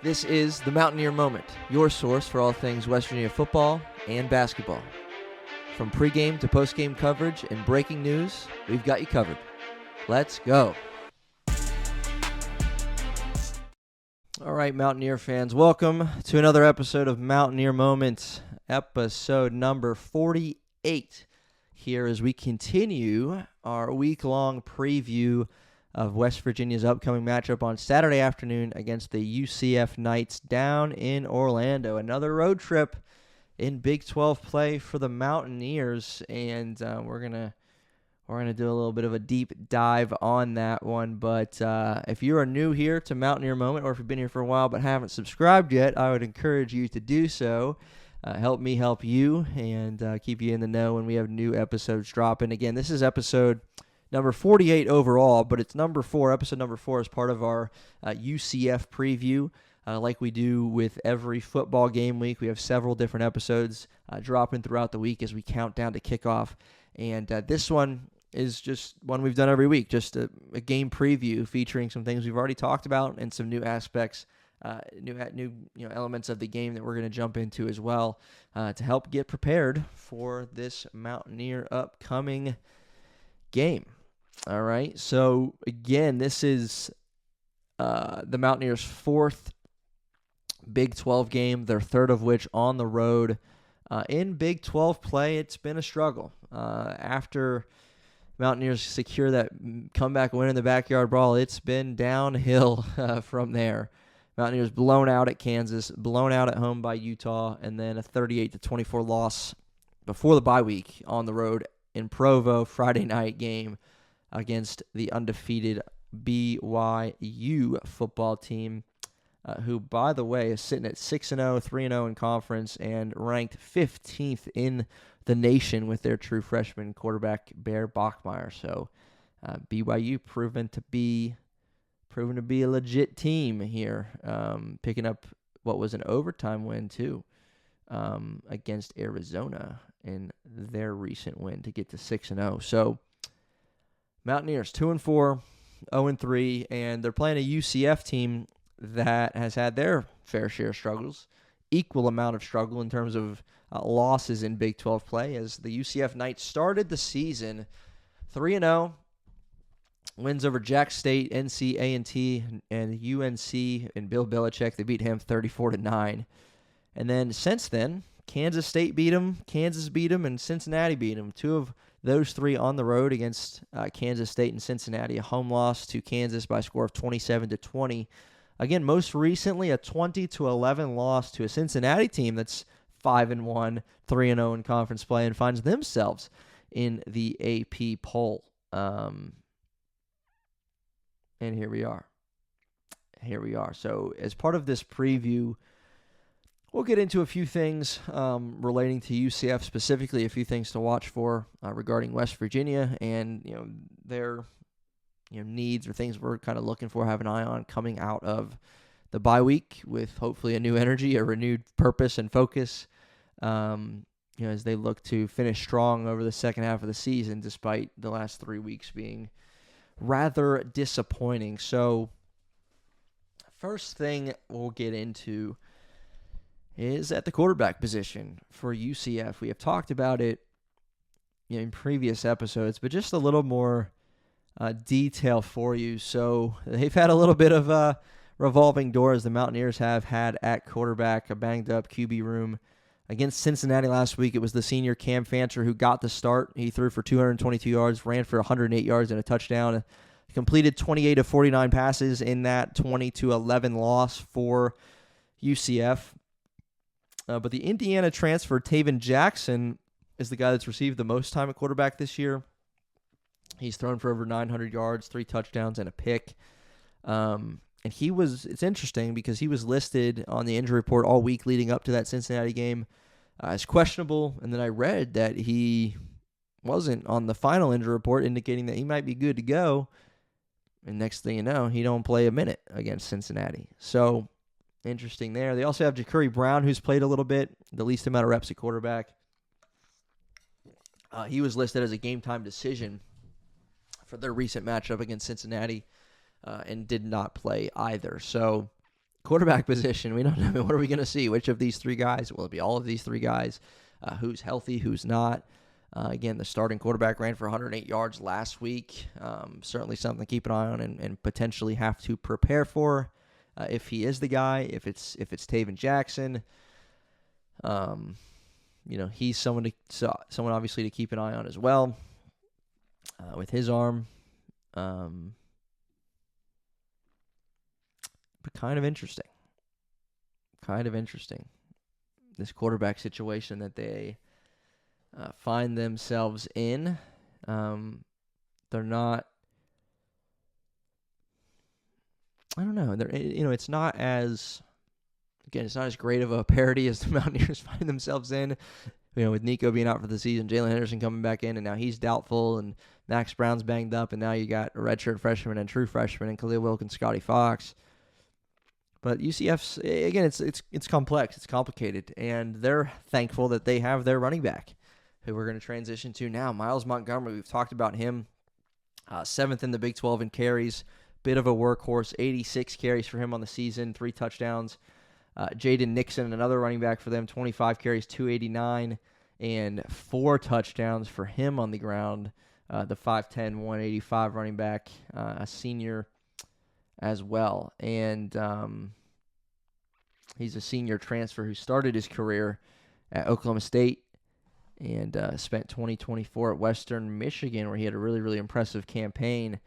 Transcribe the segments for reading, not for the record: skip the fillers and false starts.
This is the Mountaineer Moment, your source for all things West Virginia football and basketball. From pregame to postgame coverage and breaking news, we've got you covered. Let's go. All right, Mountaineer fans, welcome to another episode of Mountaineer Moments, episode number 48, here as we continue our week-long preview of West Virginia's upcoming matchup on Saturday afternoon against the UCF Knights down in Orlando. Another road trip in Big 12 play for the Mountaineers, and we're gonna do a little bit of a deep dive on that one. But if you are new here to Mountaineer Moment, or if you've been here for a while but haven't subscribed yet, I would encourage you to do so. Help me help you, and keep you in the know when we have new episodes dropping. Again, this is episode number 48 overall, but it's episode number 4 is part of our UCF preview. Like we do with every football game week, we have several different episodes dropping throughout the week as we count down to kickoff. And this one is just one we've done every week, just a game preview featuring some things we've already talked about and some new aspects, new elements of the game that we're going to jump into as well to help get prepared for this Mountaineer upcoming game. All right, so again, this is the Mountaineers' 4th Big 12 game, their 3rd of which on the road. In Big 12 play, it's been a struggle. After Mountaineers secure that comeback win in the backyard brawl, it's been downhill from there. Mountaineers blown out at Kansas, blown out at home by Utah, and then a 38-24 loss before the bye week on the road in Provo, Friday night game against the undefeated BYU football team, who, by the way, is sitting at 6-0, 3-0 in conference, and ranked 15th in the nation with their true freshman quarterback, Bear Bachmeier. So BYU proven to be a legit team here, picking up what was an overtime win, too, against Arizona in their recent win to get to 6-0. So Mountaineers 2-4, 0-3, and they're playing a UCF team that has had their fair share of struggles, equal amount of struggle in terms of losses in Big 12 play, as the UCF Knights started the season 3-0, wins over Jacksonville State, NC A&T, and UNC, and Bill Belichick. They beat him 34-9. And then since then, Kansas State beat them, Kansas beat them, and Cincinnati beat them. 2 of those 3 on the road against Kansas State and Cincinnati. A home loss to Kansas by a score of 27-20. Again, most recently, a 20-11 loss to a Cincinnati team that's 5-1, 3-0 in conference play, and finds themselves in the AP poll. And here we are. So as part of this preview, we'll get into a few things relating to UCF, specifically a few things to watch for regarding West Virginia and their needs or things we're kind of looking for, have an eye on coming out of the bye week with hopefully a new energy, a renewed purpose and focus, as they look to finish strong over the second half of the season, despite the last 3 weeks being rather disappointing. So first thing we'll get into is at the quarterback position for UCF. We have talked about it in previous episodes, but just a little more detail for you. So they've had a little bit of a revolving door, as the Mountaineers have had at quarterback, a banged-up QB room. Against Cincinnati last week, it was the senior Cam Fancher who got the start. He threw for 222 yards, ran for 108 yards and a touchdown, completed 28 of 49 passes in that 20-11 loss for UCF. But the Indiana transfer, Taven Jackson, is the guy that's received the most time at quarterback this year. He's thrown for over 900 yards, 3 touchdowns, and a pick. And it's interesting because he was listed on the injury report all week leading up to that Cincinnati game as questionable. And then I read that he wasn't on the final injury report, indicating that he might be good to go. And next thing you know, he don't play a minute against Cincinnati. So interesting there. They also have Ja'Cory Brown, who's played a little bit, the least amount of reps at quarterback. He was listed as a game-time decision for their recent matchup against Cincinnati and did not play either. So quarterback position, we don't know. What are we going to see? Which of these three guys? Will it be all of these three guys? Who's healthy? Who's not? Again, the starting quarterback ran for 108 yards last week. Certainly something to keep an eye on and potentially have to prepare for if he is the guy. If it's Taven Jackson, he's someone obviously to keep an eye on as well with his arm. But kind of interesting. This quarterback situation that they find themselves in. They're not. I don't know. It's not as great of a parity as the Mountaineers find themselves in. With Nico being out for the season, Jalen Henderson coming back in, and now he's doubtful, and Max Brown's banged up, and now you got a redshirt freshman and true freshman, and Khalil Wilkins, Scotty Fox. But UCF's, again, it's complex, it's complicated, and they're thankful that they have their running back, who we're going to transition to now, Miles Montgomery. We've talked about him, 7th in the Big 12 in carries, bit of a workhorse, 86 carries for him on the season, 3 touchdowns. Jaden Nixon, another running back for them, 25 carries, 289, and 4 touchdowns for him on the ground. The 5'10", 185 running back, a senior as well. And he's a senior transfer who started his career at Oklahoma State and spent 2024 at Western Michigan, where he had a really, really impressive campaign,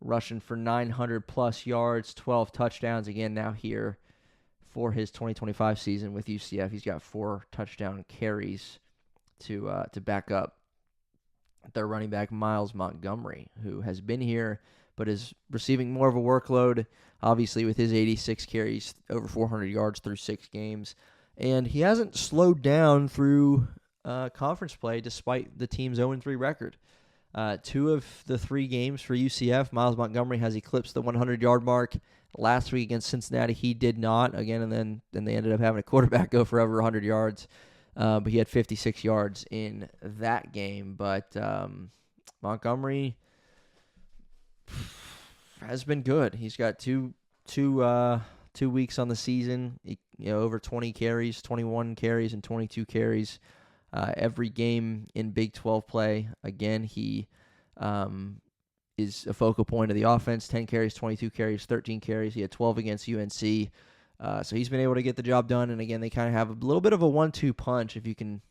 rushing for 900-plus yards, 12 touchdowns. Again, now here for his 2025 season with UCF. He's got 4 touchdown carries to back up their running back, Miles Montgomery, who has been here but is receiving more of a workload, obviously, with his 86 carries, over 400 yards through 6 games. And he hasn't slowed down through conference play despite the team's 0-3 record. 2 of the 3 games for UCF, Miles Montgomery has eclipsed the 100-yard mark. Last week against Cincinnati, he did not. Again, and then they ended up having a quarterback go for over 100 yards. But he had 56 yards in that game. But Montgomery has been good. He's got two weeks on the season. Over 20 carries, 21 carries, and 22 carries every game in Big 12 play. Again, he is a focal point of the offense. 10 carries, 22 carries, 13 carries. He had 12 against UNC. So he's been able to get the job done. And again, they kind of have a little bit of a 1-2 punch, if you can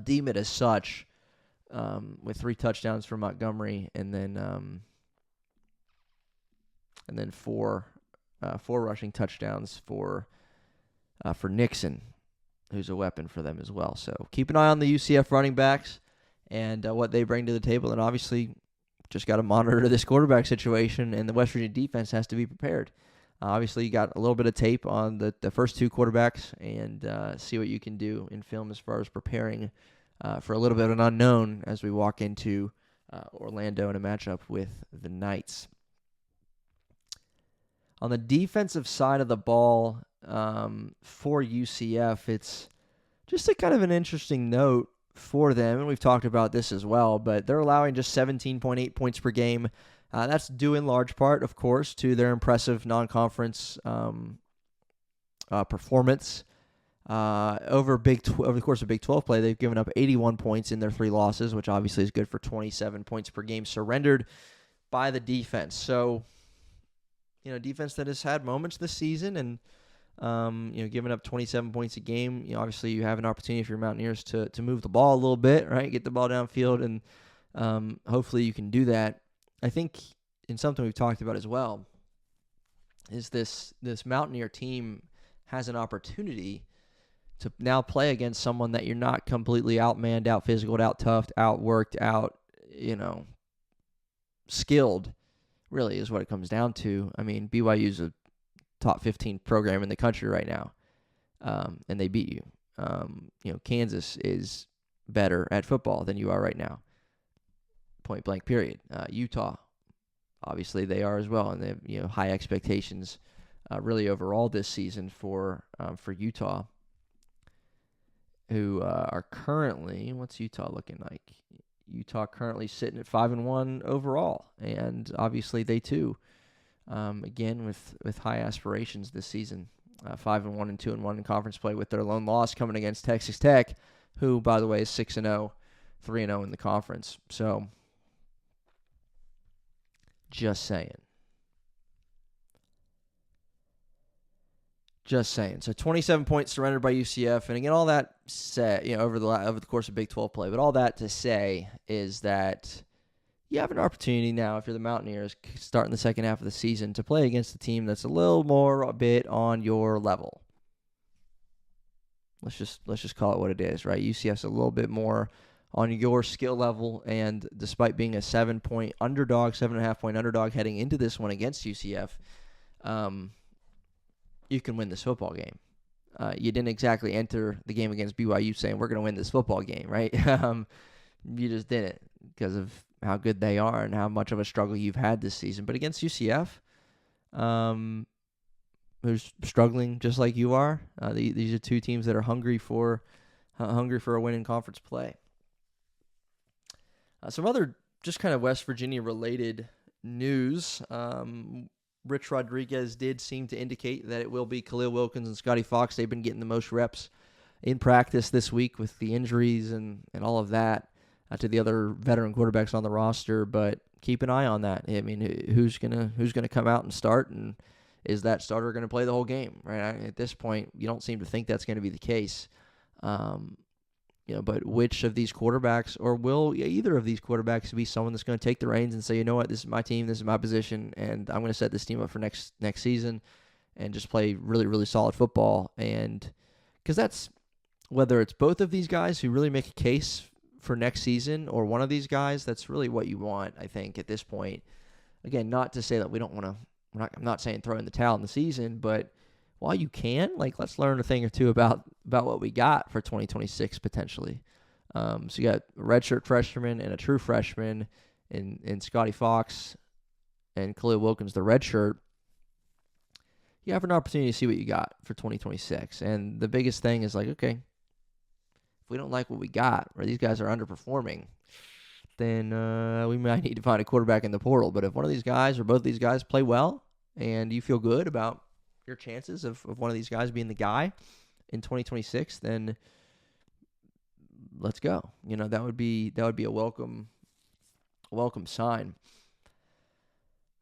deem it as such, with 3 touchdowns for Montgomery, and then 4 rushing touchdowns for Nixon, who's a weapon for them as well. So keep an eye on the UCF running backs and what they bring to the table, and obviously just got to monitor this quarterback situation, and the West Virginia defense has to be prepared. Obviously, you got a little bit of tape on the first 2 quarterbacks, and see what you can do in film as far as preparing for a little bit of an unknown as we walk into Orlando in a matchup with the Knights. On the defensive side of the ball for UCF, it's just a kind of an interesting note for them, and we've talked about this as well, but they're allowing just 17.8 points per game. That's due in large part, of course, to their impressive non-conference performance. Over the course of Big 12 play, they've given up 81 points in their 3 losses, which obviously is good for 27 points per game surrendered by the defense. So, defense that has had moments this season and, giving up 27 points a game. Obviously you have an opportunity for your Mountaineers to move the ball a little bit, right? Get the ball downfield, and hopefully you can do that. I think in something we've talked about as well is this Mountaineer team has an opportunity to now play against someone that you're not completely outmanned, out-physicaled, out-toughed, out-worked, skilled, really is what it comes down to. I mean, BYU is a top 15 program in the country right now, and they beat you. Kansas is better at football than you are right now. Point blank, period. Utah, obviously they are as well, and they have high expectations really overall this season for Utah, who are currently, what's Utah looking like? Utah currently sitting at 5-1 overall, and obviously they too again with high aspirations this season. 5-1 and 2-1 in conference play, with their lone loss coming against Texas Tech, who, by the way, is 6-0, 3-0 in the conference. So, just saying. Just saying. So 27 points surrendered by UCF, and again, all that said, over the course of Big 12 play. But all that to say is that you have an opportunity now, if you're the Mountaineers, starting the second half of the season, to play against a team that's a bit on your level. Let's just call it what it is, right? UCF's a little bit more on your skill level, and despite being a 7.5-point underdog heading into this one against UCF, you can win this football game. You didn't exactly enter the game against BYU saying we're going to win this football game, right? You just didn't, because of how good they are and how much of a struggle you've had this season. But against UCF, who's struggling just like you are, these are two teams that are hungry for a win in conference play. Some other just kind of West Virginia related news. Rich Rodriguez did seem to indicate that it will be Khalil Wilkins and Scotty Fox. They've been getting the most reps in practice this week with the injuries and all of that to the other veteran quarterbacks on the roster. But keep an eye on that. I mean, who's gonna come out and start, and is that starter going to play the whole game? Right? At this point, you don't seem to think that's going to be the case. But which of these quarterbacks, or will either of these quarterbacks be someone that's going to take the reins and say, you know what, this is my team, this is my position, and I'm going to set this team up for next season and just play really, really solid football? And because that's, whether it's both of these guys who really make a case for next season, or one of these guys, that's really what you want, I think, at this point. Again, not to say that we don't want to, I'm not saying throw in the towel in the season, but while you can, let's learn a thing or two about what we got for 2026 potentially. So you got a redshirt freshman and a true freshman in Scotty Fox and Khalil Wilkins, the redshirt. You have an opportunity to see what you got for 2026. And the biggest thing is okay, if we don't like what we got, or these guys are underperforming, then we might need to find a quarterback in the portal. But if one of these guys or both of these guys play well and you feel good about your chances of one of these guys being the guy in 2026, then let's go. That would be a welcome sign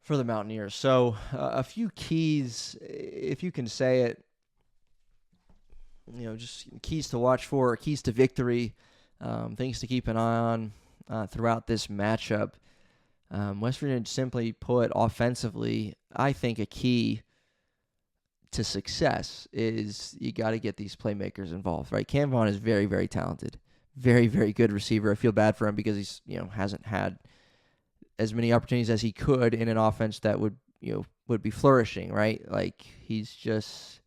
for the Mountaineers. So a few keys, if you can say it, just keys to watch for, or keys to victory, things to keep an eye on throughout this matchup. West Virginia, simply put, offensively, I think a key to success is you got to get these playmakers involved, right? Cam Vaughn is very, very talented, very, very good receiver. I feel bad for him because he's, hasn't had as many opportunities as he could in an offense that would be flourishing, right? He's just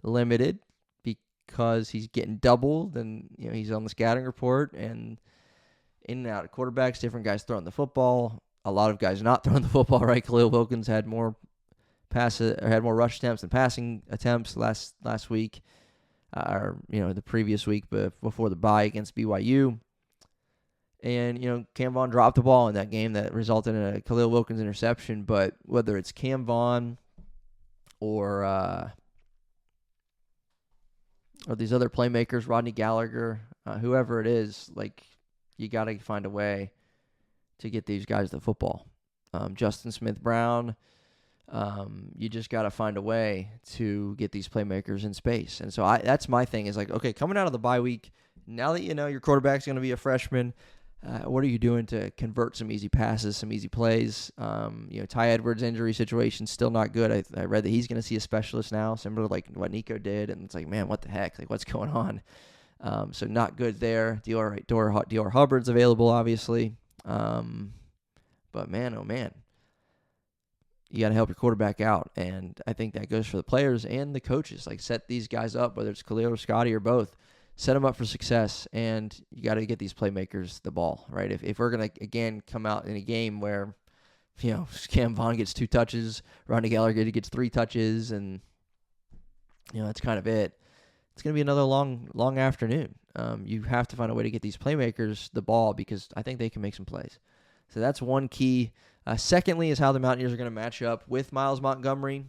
limited because he's getting doubled, and he's on the scouting report and in and out of quarterbacks, different guys throwing the football, a lot of guys not throwing the football, right? Khalil Wilkins had more rush attempts than passing attempts last week, or the previous week, but before the bye against BYU. And Cam Vaughn dropped the ball in that game that resulted in a Khalil Wilkins interception. But whether it's Cam Vaughn or these other playmakers, Rodney Gallagher, whoever it is, you got to find a way to get these guys the football. Justin Smith-Brown. You just got to find a way to get these playmakers in space. And so that's my thing is okay, coming out of the bye week, now that your quarterback's going to be a freshman, what are you doing to convert some easy passes, some easy plays? Ty Edwards' injury situation still not good. I read that he's going to see a specialist now, similar to what Nico did. And it's man, what the heck? What's going on? So not good there. Dior Hubbard's available, obviously. But man, oh man. You got to help your quarterback out, and I think that goes for the players and the coaches. Set these guys up, whether it's Khalil or Scotty or both. Set them up for success, and you got to get these playmakers the ball, right? If we're going to, again, come out in a game where, Cam Vaughn gets 2 touches, Rodney Gallagher gets 3 touches, and, that's kind of it. It's going to be another long afternoon. You have to find a way to get these playmakers the ball because I think they can make some plays. So that's one key. Secondly is how the Mountaineers are going to match up with Miles Montgomery,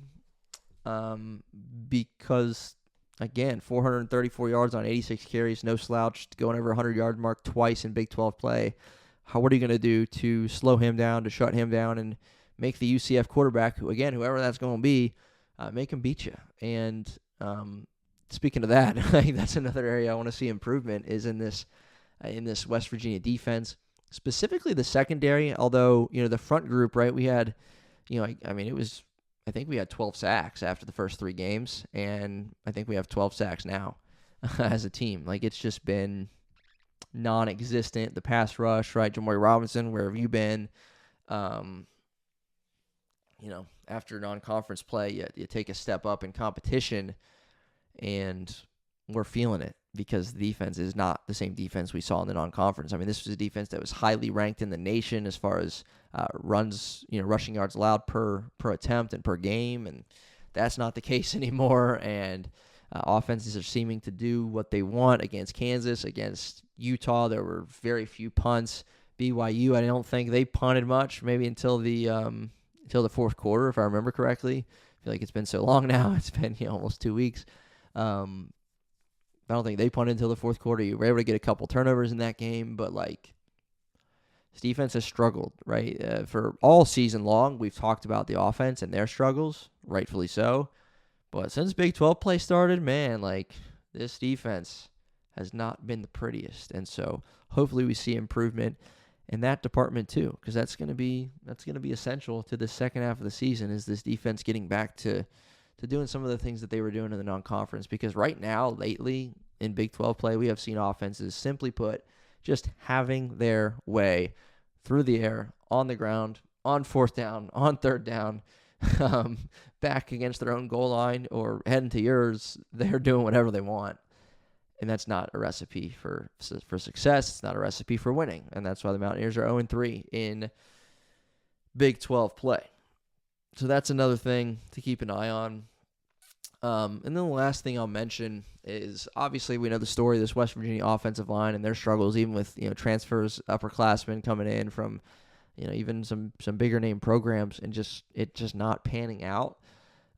because, again, 434 yards on 86 carries, no slouch, going over 100-yard mark twice in Big 12 play. What are you going to do to slow him down, to shut him down, and make the UCF quarterback, who, again, whoever that's going to be, make him beat you? And speaking of that, I think that's another area I want to see improvement is in this West Virginia defense, specifically the secondary. Although, the front group, right, we had, I think we had 12 sacks after the first 3 games, and I think we have 12 sacks now as a team. Like, it's just been non-existent. The pass rush, right? Jamari Robinson, where have you been? After non-conference play, you take a step up in competition, and we're feeling it because the defense is not the same defense we saw in the non-conference. I mean, this was a defense that was highly ranked in the nation as far as runs, rushing yards allowed per attempt and per game, and that's not the case anymore. And offenses are seeming to do what they want against Kansas, against Utah. There were very few punts. BYU, I don't think they punted much, maybe until the fourth quarter, if I remember correctly. I feel like it's been so long now. It's been almost 2 weeks. I don't think they punted until the fourth quarter. You were able to get a couple turnovers in that game, but this defense has struggled, right? For all season long, we've talked about the offense and their struggles, rightfully so. But since Big 12 play started, man, this defense has not been the prettiest. And so hopefully we see improvement in that department too, because that's going to be essential to the second half of the season, is this defense getting back to doing some of the things that they were doing in the non-conference. Because right now, lately, in Big 12 play, we have seen offenses, simply put, just having their way through the air, on the ground, on fourth down, on third down, back against their own goal line or heading to yours. They're doing whatever they want. And that's not a recipe for success. It's not a recipe for winning. And that's why the Mountaineers are 0-3 in Big 12 play. So that's another thing to keep an eye on. And then the last thing I'll mention is, obviously we know the story of this West Virginia offensive line and their struggles, even with transfers, upperclassmen coming in from even some bigger name programs, and just not panning out.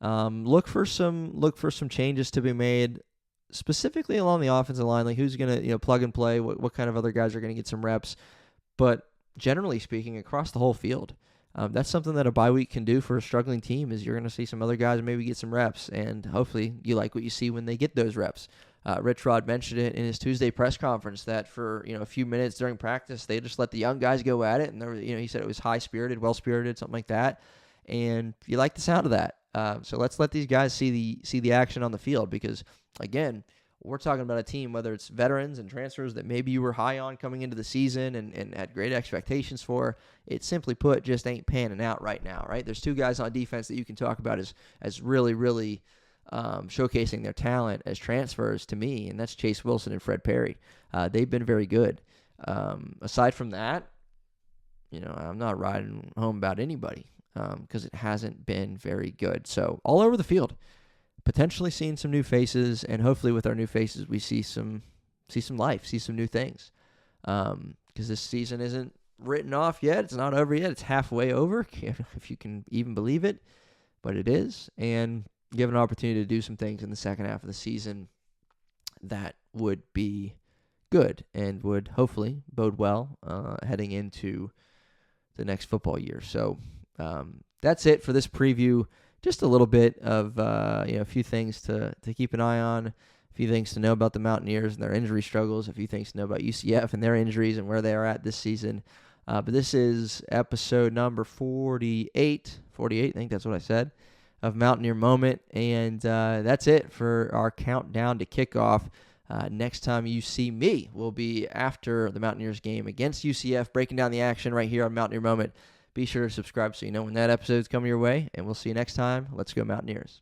Look for some changes to be made, specifically along the offensive line, like who's gonna plug and play, what kind of other guys are gonna get some reps, but generally speaking, across the whole field. That's something that a bye week can do for a struggling team, is you're going to see some other guys maybe get some reps, and hopefully you like what you see when they get those reps. Rich Rod mentioned it in his Tuesday press conference that for a few minutes during practice, they just let the young guys go at it, and there, he said it was high-spirited, well-spirited, something like that, and you like the sound of that. So let's let these guys see the action on the field, because, again, we're talking about a team, whether it's veterans and transfers that maybe you were high on coming into the season and had great expectations for. It, simply put, just ain't panning out right now, right? There's 2 guys on defense that you can talk about as really, really showcasing their talent as transfers to me, and that's Chase Wilson and Fred Perry. They've been very good. Aside from that, I'm not riding home about anybody because it hasn't been very good. So all over the field, potentially seeing some new faces, and hopefully with our new faces we see some life, see some new things. Because this season isn't written off yet. It's not over yet. It's halfway over, if you can even believe it. But it is. And you have an opportunity to do some things in the second half of the season that would be good and would hopefully bode well heading into the next football year. So that's it for this preview. Just a little bit of a few things to keep an eye on, a few things to know about the Mountaineers and their injury struggles, a few things to know about UCF and their injuries and where they are at this season. But this is episode number 48, I think that's what I said, of Mountaineer Moment. And that's it for our countdown to kickoff. Next time you see me will be after the Mountaineers game against UCF, breaking down the action right here on Mountaineer Moment. Be sure to subscribe so you know when that episode's coming your way, and we'll see you next time. Let's go Mountaineers.